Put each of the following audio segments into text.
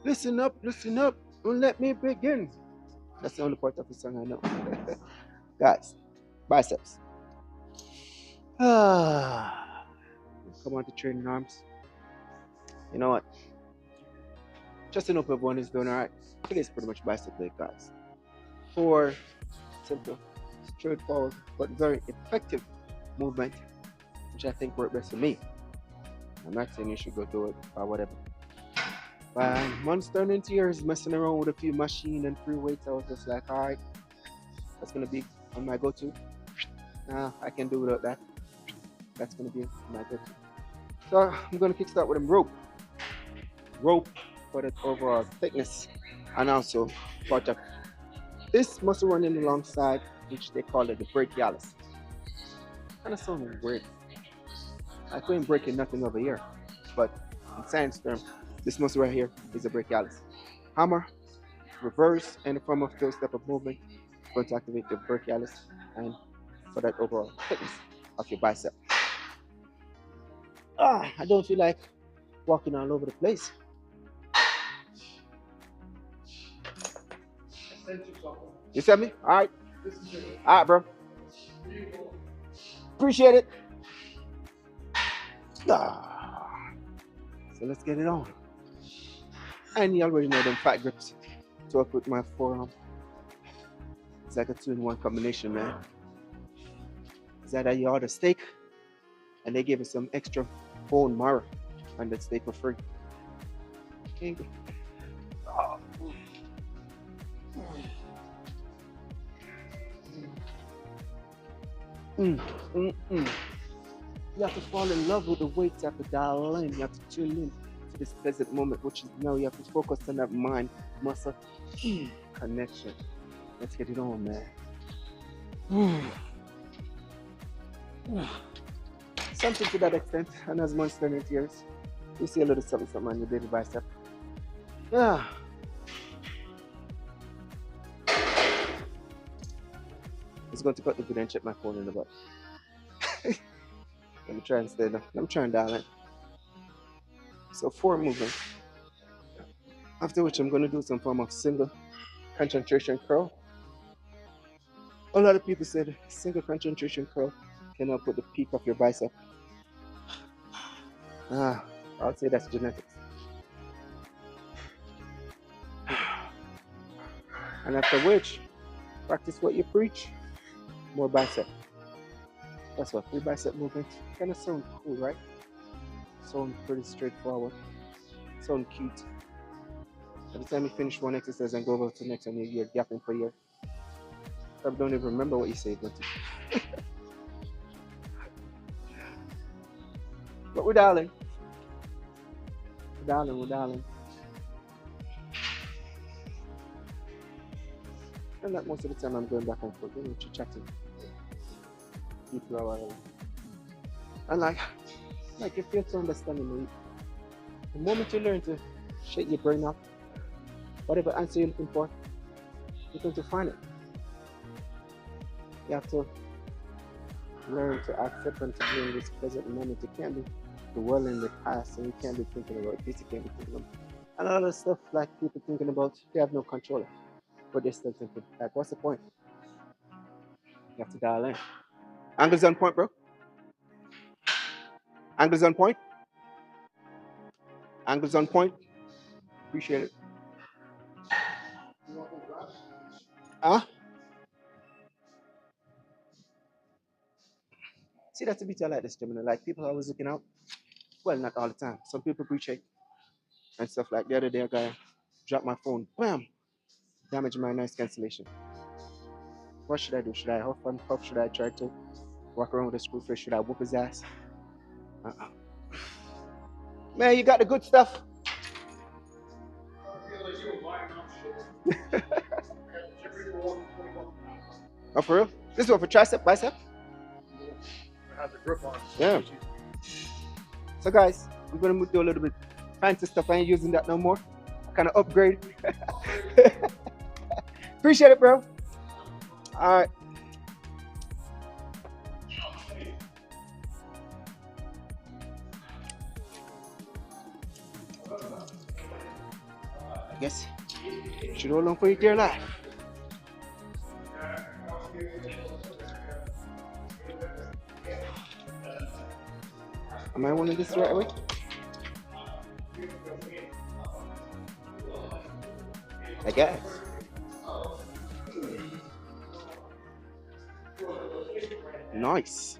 listen up, and let me begin. That's the only part of the song I know. Guys, biceps. Ah, come on to training arms. You know what? Just to know if everyone is doing alright. Today's pretty much bicep day, guys. Four simple, straightforward, but very effective movement, which I think work best for me. I'm not saying you should go do it or whatever. But months turned into years messing around with a few machine and free weights, I was just like, alright, that's gonna be on my go-to. I can do without that. That's gonna be my go-to. So I'm gonna kickstart with a rope for the overall thickness, and also part of this muscle running alongside, which they call it the brachialis. Kind of sounding weird. I couldn't break it nothing over here, but in science term, this muscle right here is a brachialis. Hammer, reverse, any form of toe step of movement going to activate the brachialis and for that overall thickness of your bicep. I don't feel like walking all over the place. You see me? All right. All right, bro. Appreciate it. So let's get it on. And you already know them fat grips. So I put my forearm. It's like a 2-in-1 combination, man. Is that you order steak and they give us some extra bone marrow on that steak for free. Oh. You have to fall in love with the weight. You have to dial in. You have to tune in to this present moment, which is now you have to focus on that mind muscle connection. Let's get it on, man. Something to that extent, and as months turn into years, you see a little something on your baby bicep. Yeah. It's going to cut the good and check my phone in the butt. Let me try and stay there. Let me try and dial in. So 4 movements. After which I'm going to do some form of single concentration curl. A lot of people said single concentration curl can help with the peak of your bicep. I'll say that's genetics. And after which, practice what you preach. More bicep. That's what, 3 bicep movements. Kind of sound cool, right? Sound pretty straightforward. Sound cute. Every time you finish one exercise and go over to the next one, you're gapping for a year. Probably don't even remember what you said. But we're dialing. We're dialing. And that most of the time I'm going back and forth, chatting. People are and like if you're to understanding me, the moment you learn to shake your brain up, whatever answer you're looking for, you're going to find it. You have to learn to accept and to be in this present moment. You can't be dwelling in the past, and you can't be thinking about this, you can't be thinking about a lot of stuff like people thinking about, they have no control, but they're still thinking. Like, what's the point? You have to dial in. Angles on point, bro. Angles on point. Angles on point. Appreciate it. See, that's the beauty I like this, Gemini. Like, people are always looking out. Well, not all the time. Some people appreciate and stuff. Like the other day, a guy dropped my phone. Bam! Damaged my noise cancellation. What should I do? Should I huff and puff? Should I try to walk around with a screw face? Should I whoop his ass? Man, you got the good stuff. Oh, for real? This one for tricep, bicep? Has a grip on. Yeah. So guys, I'm gonna do a little bit fancy stuff. I ain't using that no more. I kind of upgrade. Appreciate it, bro. All right. guess you should hold on for your dear life. Am I holding this the right way? I guess. Nice.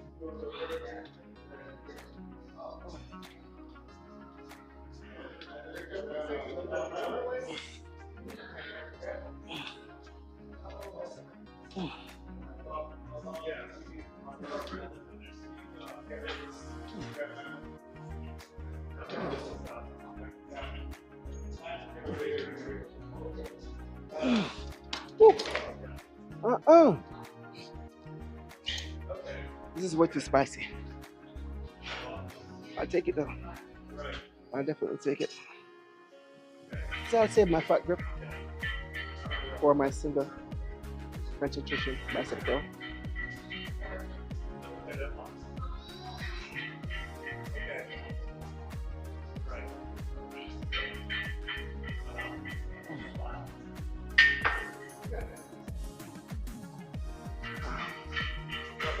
This is way too spicy. I'll take it though. I'll definitely take it. So I'll save my fat grip for my single concentration bicep curl.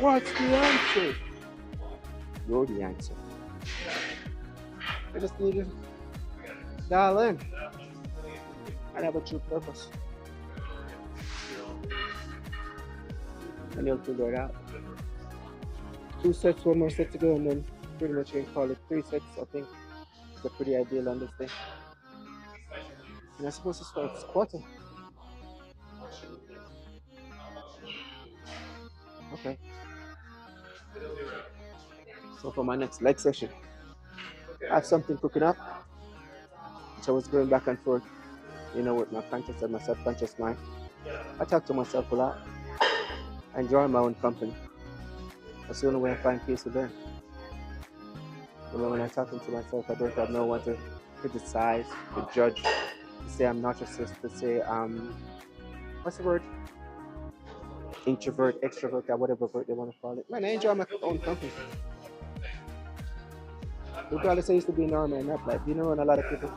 What's the answer? You're the answer. I just need to dial in and have a true purpose. And you'll figure it out. 2 sets, 1 more set to go, and then pretty much you can call it 3 sets. I think it's a pretty ideal on this day. And I'm supposed to start squatting. Okay. So for my next leg session, I have something cooking up. So I was going back and forth, with my conscious and my subconscious mind. I talk to myself a lot. I enjoy my own company. That's the only way I find peace within. When I'm talking to myself, I don't have no one to criticize, to judge, to say I'm narcissist, to say what's the word? Introvert, extrovert, or whatever word they want to call it. Man, I enjoy my own company. Regardless, I used to be normal and not like, and a lot of people,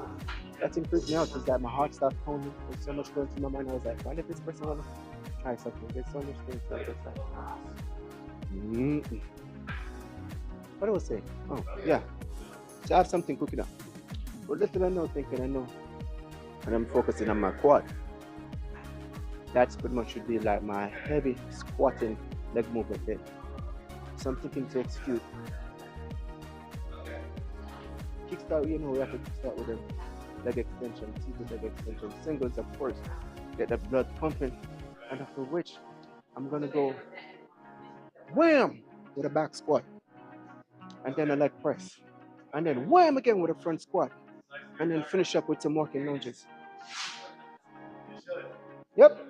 that thing freaked me out because that my heart started pounding. There's so much going through my mind. I was like, why did this person want to try something? There's so much things like this. What I was saying? Oh, yeah. So I have something cooking up. But little I know, thinking I know. And I'm focusing on my quad. That's pretty much should be like my heavy squatting leg movement there. So I'm thinking to execute. Kickstart, we have to kickstart with a leg extension, seated leg extension, singles, of course. Get the blood pumping. And after which, I'm going to go wham with a back squat. And then a leg press. And then wham again with a front squat. And then finish up with some walking lunges. Yep.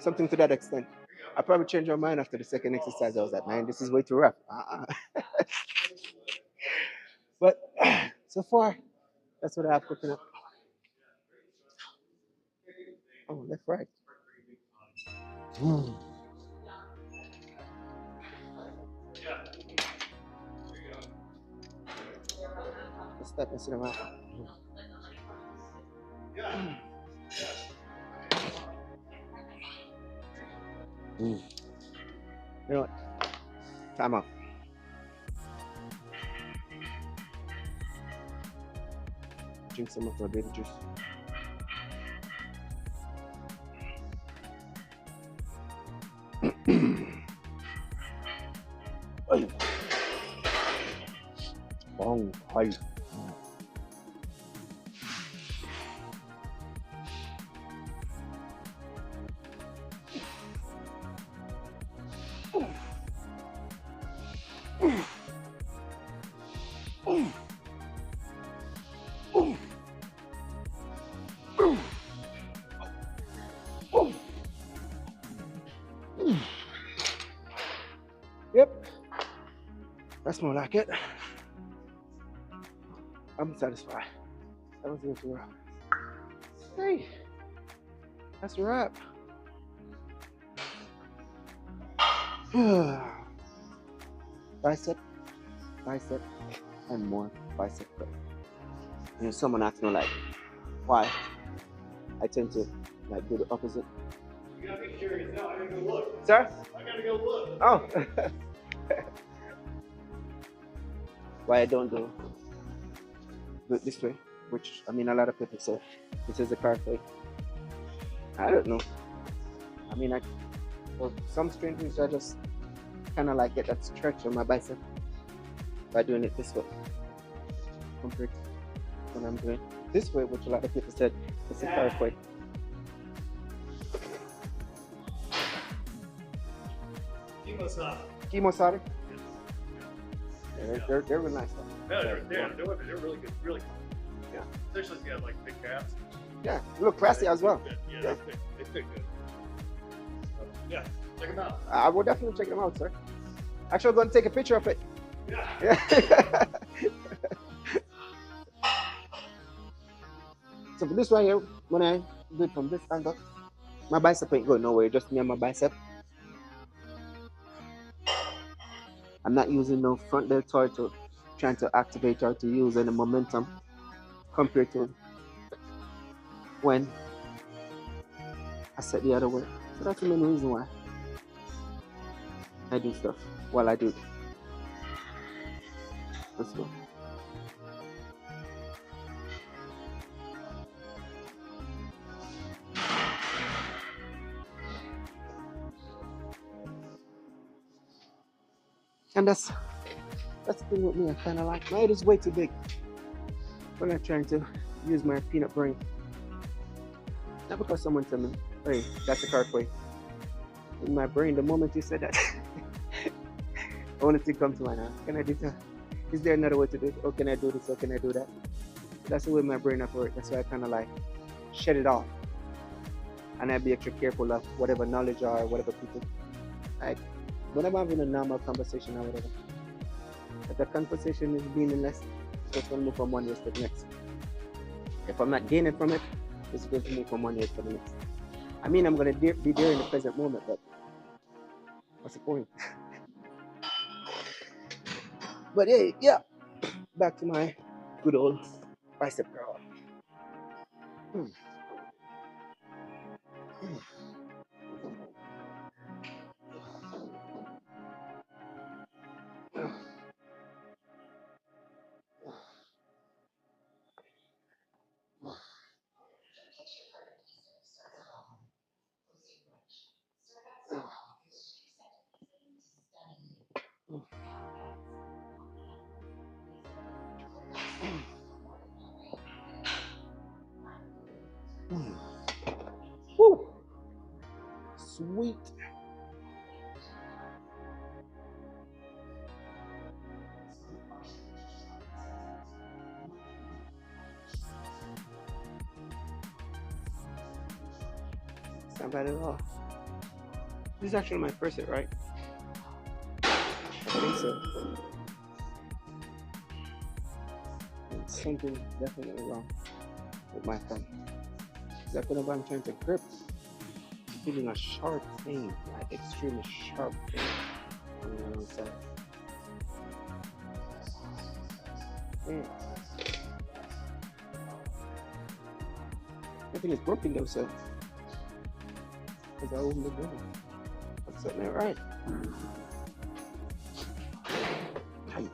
Something to that extent. I probably changed my mind after the second exercise. I was like, man, this is way too rough. But so far, that's what I have cooking up. Oh, left, right. Let's start messing around. You know what? Time out. Drink some of my baby juice. Bong hai. Yep, that's more like it. I'm satisfied. That was it, bro. Hey, that's a wrap. Bicep, and more. bicep curl. You know, someone asked me like, why? I tend to like do the opposite. You gotta be curious now. I gotta go look. Sir? I gotta go look. Oh. Why I don't do it this way, which I mean a lot of people say this is the correct way. I don't know. I mean, for some strange reason, I just kind of like get that stretch on my bicep by doing it this way compared to when I'm doing this way, which a lot of people said is the correct way. Chemosonic. They're really nice though. Yeah, they're really good, really good. Yeah. Especially if you have like big calves. Yeah, they look classy as well. Yeah, they fit good. Yeah, check them out. I will definitely check them out, sir. Actually, I'm going to take a picture of it. Yeah. So for this one here, when I do it from this angle, my bicep ain't going nowhere, just near my bicep. I'm not using no front deltoid to trying to activate or to use any momentum compared to when I set the other way. So that's the main reason why I do stuff while I do it. Let's go. And that's the thing with me. I kind of like my head is way too big when I'm trying to use my peanut brain. Not because someone told me, hey, that's the correct way. In my brain, the moment you said that, only thing come to mind. Can I do that? Is there another way to do it? Or can I do this? Or can I do that? That's the way my brain operates. That's why I kind of like shut it off. And I be extra careful of whatever knowledge or whatever people like. Whenever I'm having a normal conversation or whatever, if the conversation is meaningless, just gonna move from one year to the next. If I'm not gaining from it, it's going to move from one year to the next. I mean, I'm gonna be there in the present moment, but what's the point? But hey, yeah, back to my good old bicep curl. Woo. Sweet. It's not bad at all. This is actually my first hit, right? I think so. It's something definitely wrong with my thumb. Because whenever I'm trying to grip, I'm feeling a sharp pain, like extremely sharp pain on the other side. Nothing is broken though, so because I opened the door. I'm sitting there right. Tight.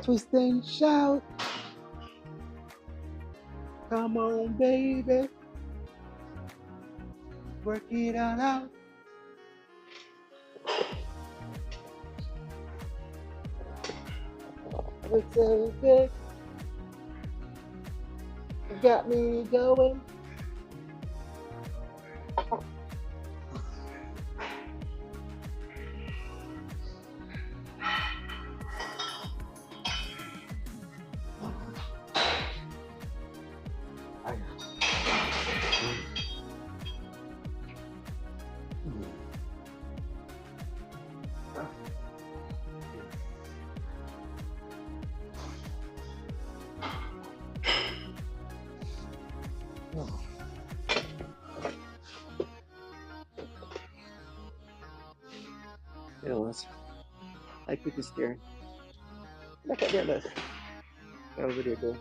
Twist and shout. Come on, baby. Work it all out. It's so good. You got me going. You know what? I quit this staring. Look at that. Over there, go.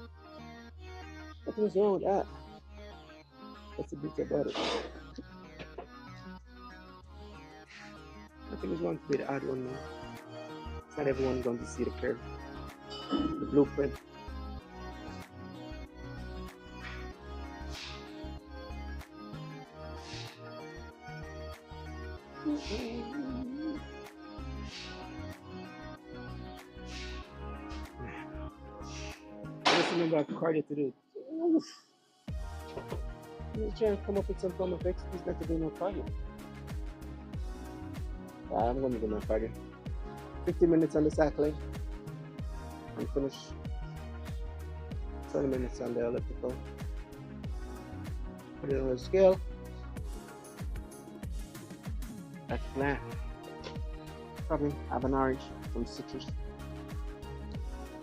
Nothing is wrong with that. What's the beauty about it? Nothing is wrong to be the odd one now. It's not everyone going to see the curve, the blueprint. I just remember I have cardio to do. I'm trying to come up with some form of excuse not to do no cardio. I'm going to do my cardio. 50 minutes on the cycling and finish 20 minutes on the elliptical. Put it on the scale. That's the plan. Probably have an orange, some citrus,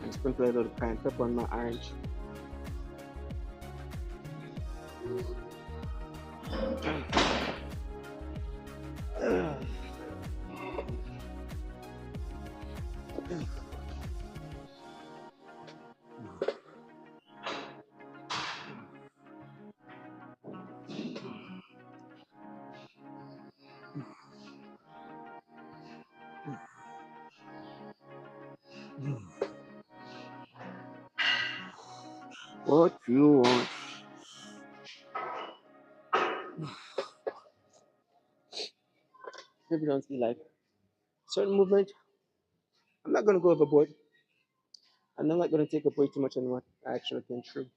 and sprinkle a little cayenne pepper on my orange. What you want? If you don't see like certain movement, I'm not gonna go overboard. And I'm not gonna take up way too much on what I actually can through.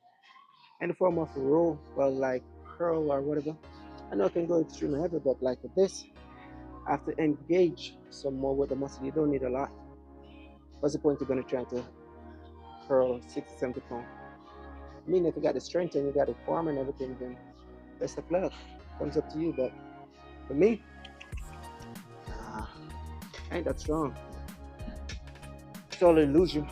Any form of row, well, like curl or whatever. I know I can go extremely heavy, but like with this, I have to engage some more with the muscle. You don't need a lot. What's the point you're gonna try to curl 60, 70 pounds? I mean, if you got the strength and you got the form and everything, then best of luck. Comes up to you, but for me, I ain't that strong. It's all an illusion.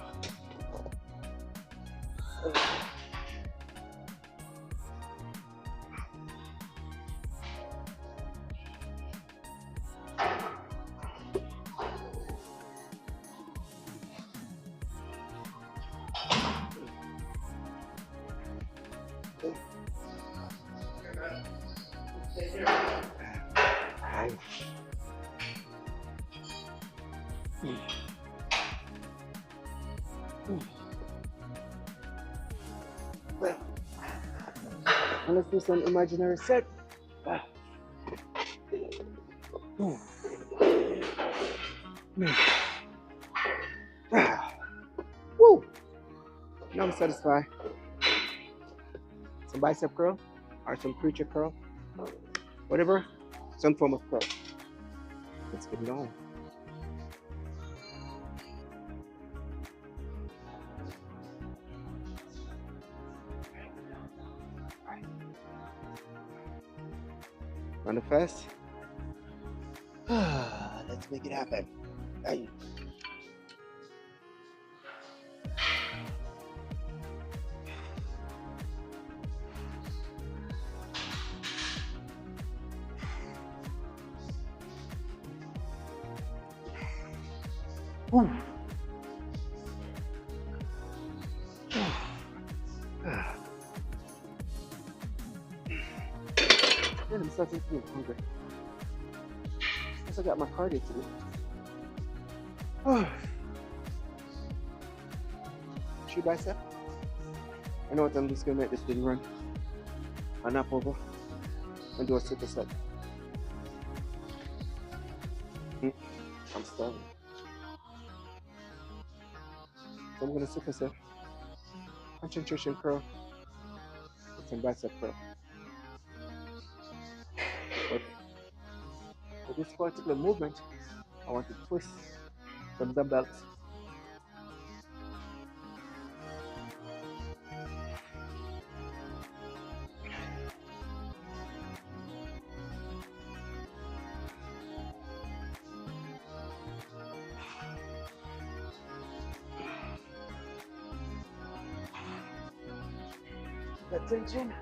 Well, let's do some imaginary set. Woo! Now I'm satisfied. Some bicep curl or some preacher curl, whatever, some form of curl. Let's get it on. Run it fast. Let's make it happen. Hey. Woo. Man, I'm starting to feel hungry. Guess I got my cardio to do. True bicep. I know what, I'm just gonna make this thing run. A nap over and do a superset. I'm starving. So I'm gonna superset. Concentration curl with some bicep curl. But for this particular movement, I want to twist some dumbbells. Attention.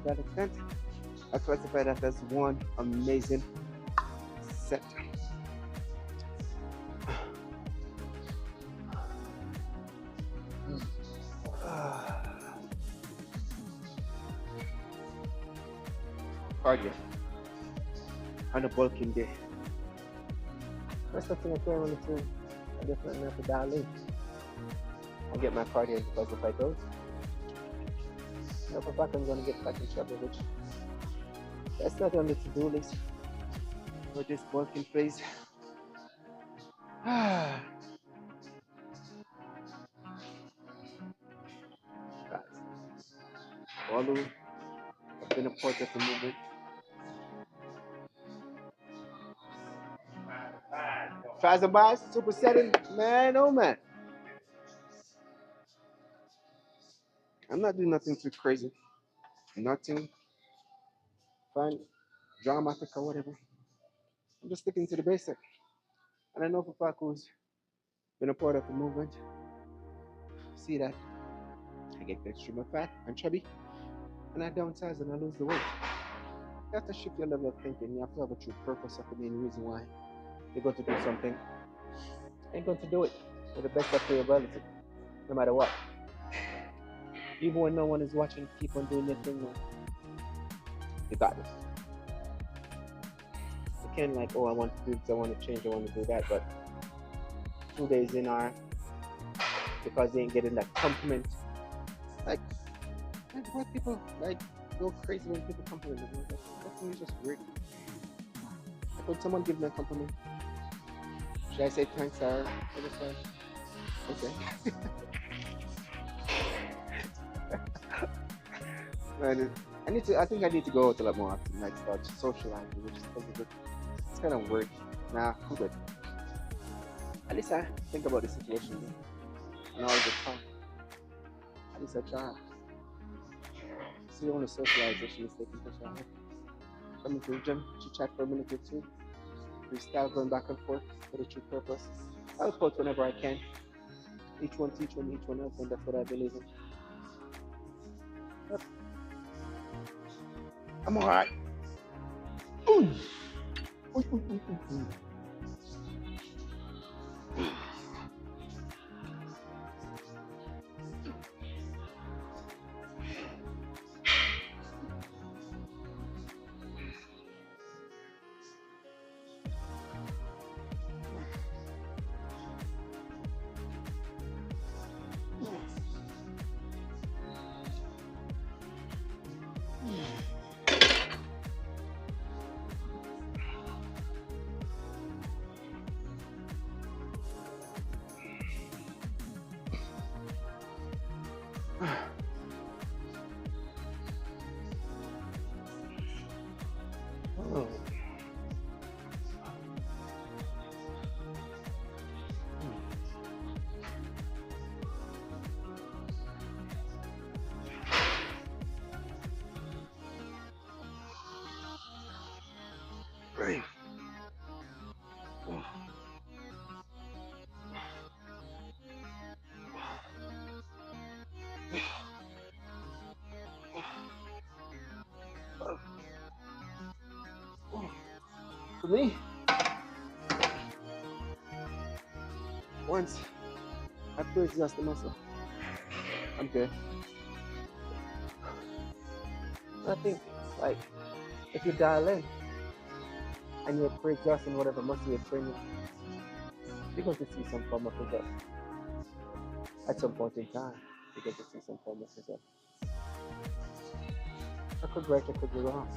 that extent. I classify that as one amazing set. Cardio on a bulking day. That's something I can't really do. I definitely have to dial in. I get my cardio because if I don't, for fact I'm going to get back in trouble, which that's not on the to-do list for this bulking phase. Guys, all who have been a part of the movement, Faza Bars, Super Setting, man, oh man. I'm not doing nothing too crazy. Nothing fun, dramatic or whatever. I'm just sticking to the basic. And I know for fact who's been a part of the movement, see that I get extremely fat and chubby, and I downsize and I lose the weight. You have to shift your level of thinking. You have to have a true purpose of the main reason why you're going to do something. You're going to do it to the best of your ability, no matter what. Even when no one is watching, keep on doing your thing, man. You got this. You can't like, oh, I want to do this, I want to change, I want to do that, but 2 days in are because they ain't getting that compliment. Like what people like go crazy when people compliment them. That thing is just weird. Like when someone gives me a compliment, should I say thanks or I just like, okay. Man, I think I need to go out a lot more often, like start socializing, which is it's kind of weird. Nah, I'm good. At least I think about the situation and all the time. At least I try. See, only socialization is taking place. Coming to the gym, chat for a minute or two. Freestyle going back and forth for the true purpose. I'll post whenever I can. Each one teach one, each one else, and that's what I believe in. Yep. I'm alright. Ooh. Ooh, ooh, ooh, ooh, ooh. Oh. Right. For me, once I pre-exhaust the muscle, I'm good. I think, like, if you dial in and you're pre-exhausting whatever muscle you're training, you're going to see some form of result. At some point in time, you're going to see some form of result. I could be right, I could be wrong.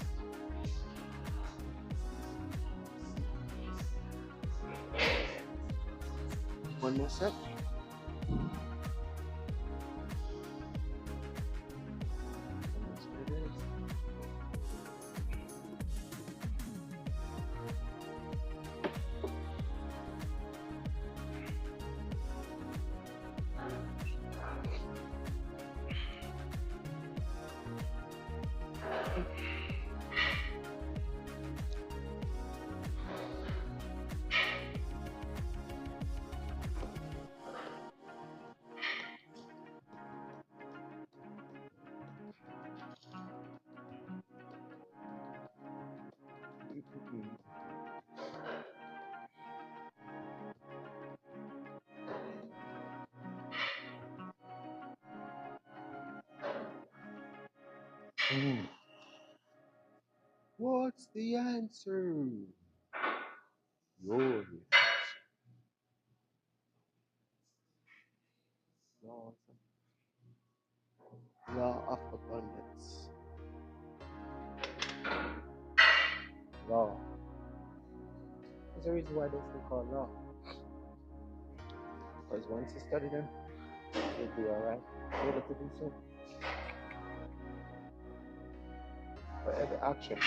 One more set. What's the answer? Your law, law of abundance. Law. There's a reason why they're still called law. Because once you study them, you'll be alright. Be able to do so. For every action,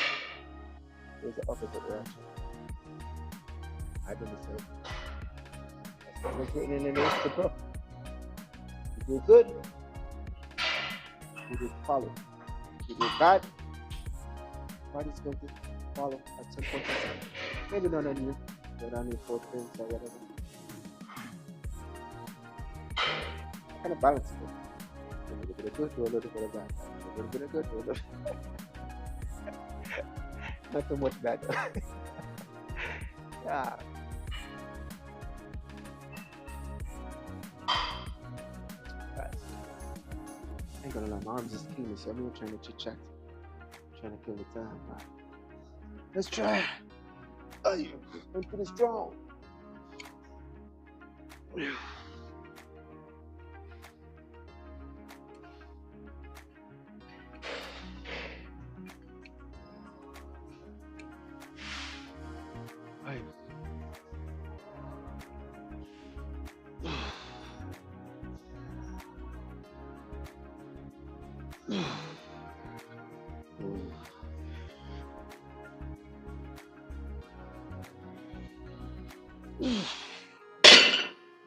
there's an opposite reaction. I do the same. That's what was written in the newspaper. You do good, you do follow. You do bad, God is going to follow at some point in time. Maybe not on you, but on your footprints or whatever. Kind of balance it. A little bit of good, do a little bit of bad. A little bit of good, do a little not too much bad. Yeah. Right. I ain't gonna lie, my arms is killing me, so I'm not trying to chit chat. Trying to kill the time. Right. Let's try. Oh, you been pretty strong. Right.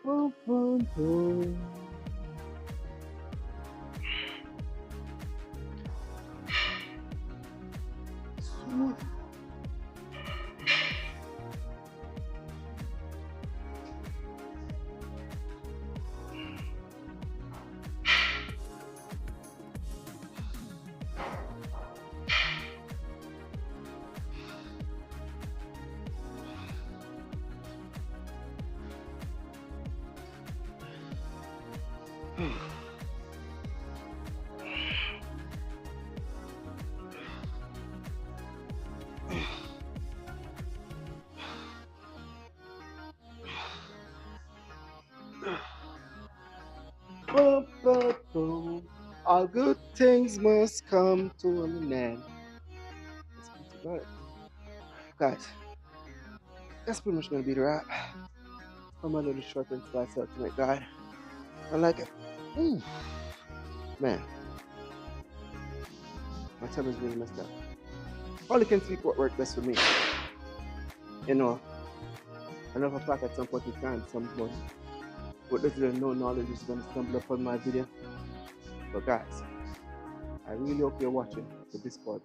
Boom, boom, boom. Smooth. Boom, boom, boom. All good things must come to an end. Let's get to it. Guys, that's pretty much gonna be the wrap. I'm a little short and slice out tonight, God. I like it. Ooh. Man, my time is really messed up. Only can speak what worked best for me. You know, I never thought at some point in time, someone with little or no knowledge is gonna stumble upon my video. But guys, I really hope you're watching to this part.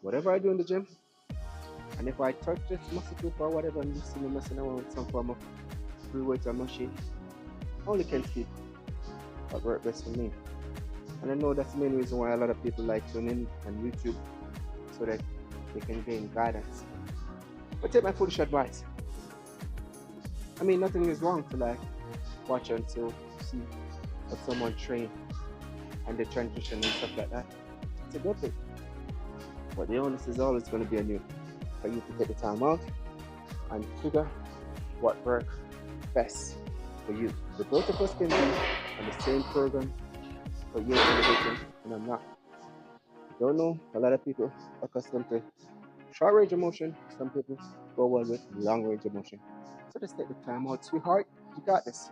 Whatever I do in the gym, and if I touch this muscle group or whatever and you see me messing around with some form of free weight or machine, only can speak what worked best for me. And I know that's the main reason why a lot of people like tuning in on YouTube so that they can gain guidance. But take my foolish advice. I mean, nothing is wrong to like watch until see how someone train and the transition and stuff like that. It's a good thing. But the onus is always going to be on you for you to take the time out and figure what works best for you. The both of us can be on the same program for your individual, and I'm not. Don't know, a lot of people are accustomed to short range of motion. Some people go well with long range of motion. So just take the time out, sweetheart. You got this.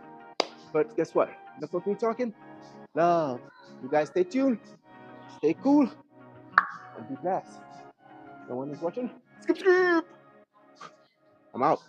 But guess what? Enough of me talking. Love. You guys stay tuned, stay cool, and be blessed. No one is watching. Skip, skip. I'm out.